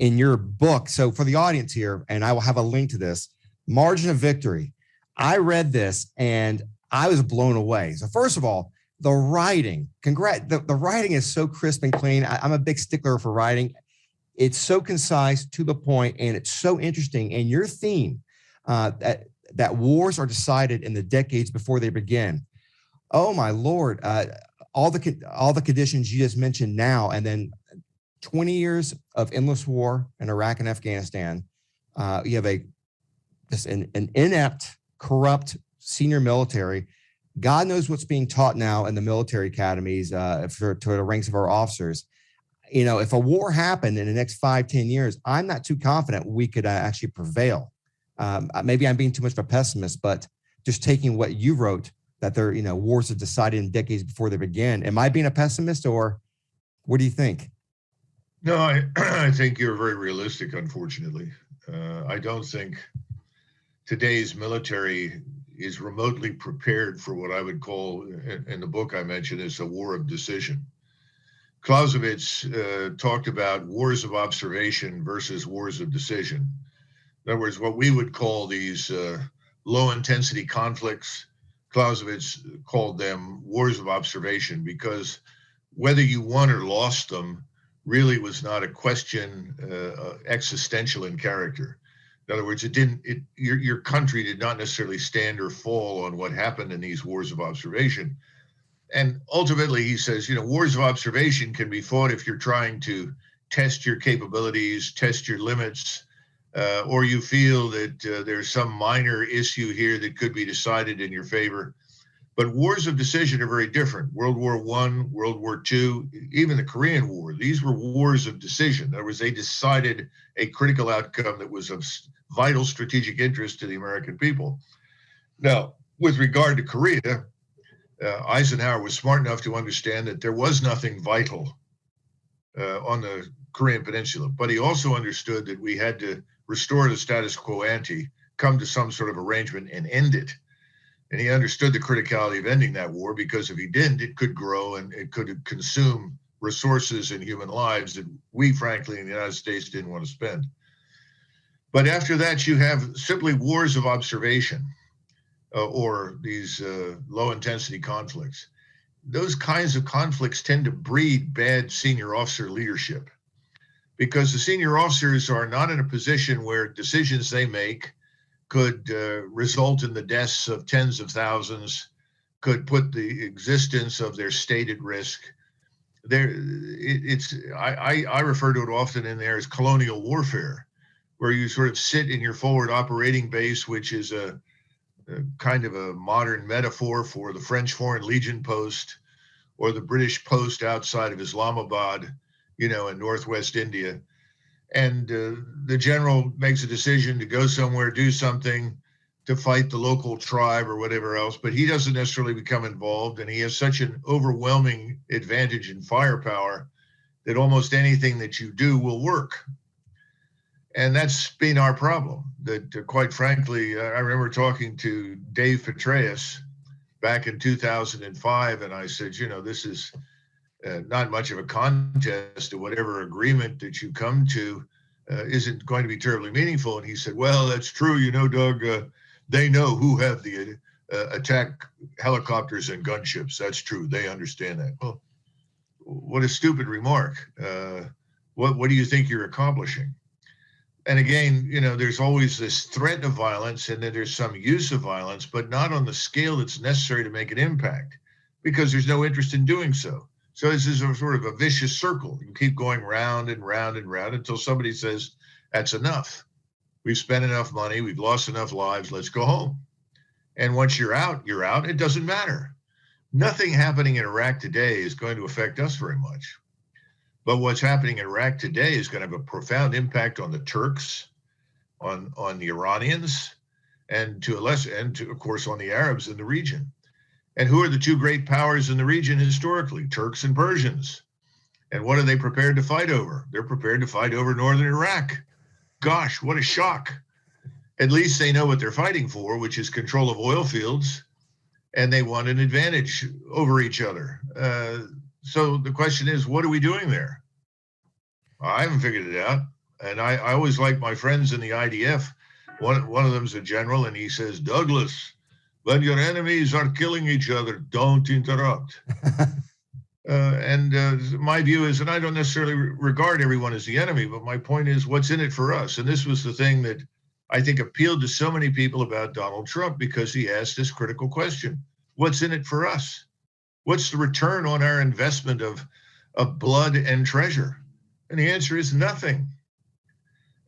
in your book. So for the audience here, and I will have a link to this, Margin of Victory. I read this and I was blown away. So first of all, the writing, the writing is so crisp and clean. I'm a big stickler for writing. It's so concise, to the point, and it's so interesting. And your theme, that wars are decided in the decades before they begin. Oh my Lord! All the conditions you just mentioned now, and then 20 years of endless war in Iraq and Afghanistan. You have an inept, corrupt senior military. God knows what's being taught now in the military academies to the ranks of our officers. You know, if a war happened in the next 5-10 years, I'm not too confident we could actually prevail. Maybe I'm being too much of a pessimist, but just taking what you wrote, that wars are decided in decades before they begin. Am I being a pessimist, or what do you think? No, I think you're very realistic, unfortunately. I don't think today's military is remotely prepared for what I would call, in the book I mentioned, is a war of decision. Clausewitz talked about wars of observation versus wars of decision. In other words, what we would call these low-intensity conflicts, Clausewitz called them wars of observation, because whether you won or lost them really was not a question existential in character. In other words, your country did not necessarily stand or fall on what happened in these wars of observation. And ultimately, he says, wars of observation can be fought if you're trying to test your capabilities, test your limits, or you feel that there's some minor issue here that could be decided in your favor. But wars of decision are very different. World War I, World War II, even the Korean War, these were wars of decision. In other words, they decided a critical outcome that was of vital strategic interest to the American people. Now, with regard to Korea, Eisenhower was smart enough to understand that there was nothing vital on the Korean Peninsula, but he also understood that we had to restore the status quo ante, come to some sort of arrangement and end it. And he understood the criticality of ending that war, because if he didn't, it could grow and it could consume resources and human lives that we, frankly, in the United States didn't want to spend. But after that, you have simply wars of observation or these low-intensity conflicts. Those kinds of conflicts tend to breed bad senior officer leadership, because the senior officers are not in a position where decisions they make could result in the deaths of tens of thousands, could put the existence of their state at risk. I refer to it often in there as colonial warfare, where you sort of sit in your forward operating base, which is a kind of a modern metaphor for the French Foreign Legion post or the British post outside of Islamabad, in Northwest India. And the general makes a decision to go somewhere, do something to fight the local tribe or whatever else, but he doesn't necessarily become involved. And he has such an overwhelming advantage in firepower that almost anything that you do will work. And that's been our problem, that quite frankly, I remember talking to Dave Petraeus back in 2005, and I said, this is not much of a contest, to whatever agreement that you come to isn't going to be terribly meaningful. And he said, well, that's true. Doug, they know who have the attack helicopters and gunships. That's true. They understand that. Well, what a stupid remark. What do you think you're accomplishing? And again, there's always this threat of violence, and then there's some use of violence, but not on the scale that's necessary to make an impact, because there's no interest in doing so. So this is a sort of a vicious circle. You keep going round and round and round until somebody says, that's enough. We've spent enough money. We've lost enough lives. Let's go home. And once you're out, you're out. It doesn't matter. Nothing happening in Iraq today is going to affect us very much. But what's happening in Iraq today is going to have a profound impact on the Turks, on the Iranians, and to a lesser, and of course, on the Arabs in the region. And who are the two great powers in the region historically? Turks and Persians. And what are they prepared to fight over? They're prepared to fight over northern Iraq. Gosh, what a shock. At least they know what they're fighting for, which is control of oil fields, and they want an advantage over each other. So the question is, what are we doing there? I haven't figured it out. And I always like my friends in the IDF. One of them's a general, and he says, Douglas, when your enemies are killing each other, don't interrupt. My view is, and I don't necessarily regard everyone as the enemy, but my point is, what's in it for us? And this was the thing that I think appealed to so many people about Donald Trump, because he asked this critical question: what's in it for us? What's the return on our investment of blood and treasure? And the answer is nothing.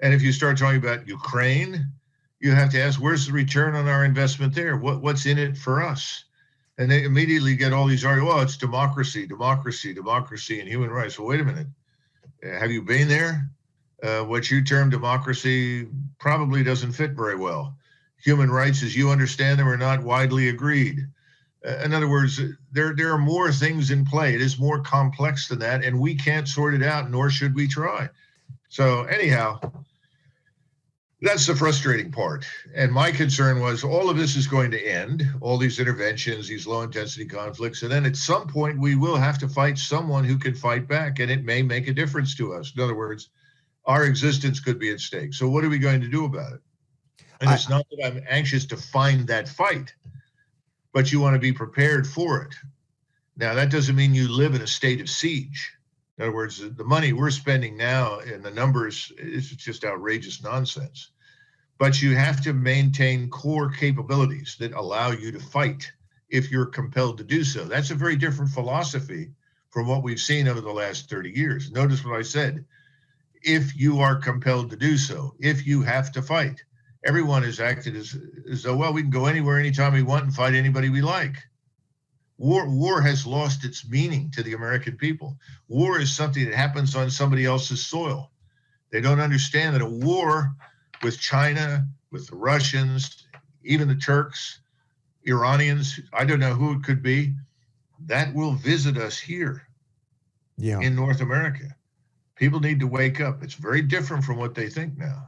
And if you start talking about Ukraine, you have to ask, where's the return on our investment there? What's in it for us? And they immediately get all these arguments. Well, it's democracy, democracy, democracy, and human rights. Well, wait a minute. Have you been there? What you term democracy probably doesn't fit very well. Human rights, as you understand them, are not widely agreed. In other words, there are more things in play. It is more complex than that, and we can't sort it out, nor should we try. So anyhow, that's the frustrating part. And my concern was, all of this is going to end, all these interventions, these low intensity conflicts, and then at some point we will have to fight someone who can fight back, and it may make a difference to us. In other words, our existence could be at stake. So what are we going to do about it? And it's not that I'm anxious to find that fight, but you want to be prepared for it. Now, that doesn't mean you live in a state of siege. In other words, the money we're spending now and the numbers, it's just outrageous nonsense. But you have to maintain core capabilities that allow you to fight if you're compelled to do so. That's a very different philosophy from what we've seen over the last 30 years. Notice what I said. If you are compelled to do so, if you have to fight. Everyone has acted as though, well, we can go anywhere, anytime we want and fight anybody we like. War has lost its meaning to the American people. War is something that happens on somebody else's soil. They don't understand that a war with China, with the Russians, even the Turks, Iranians, I don't know who it could be, that will visit us here in North America. People need to wake up. It's very different from what they think now.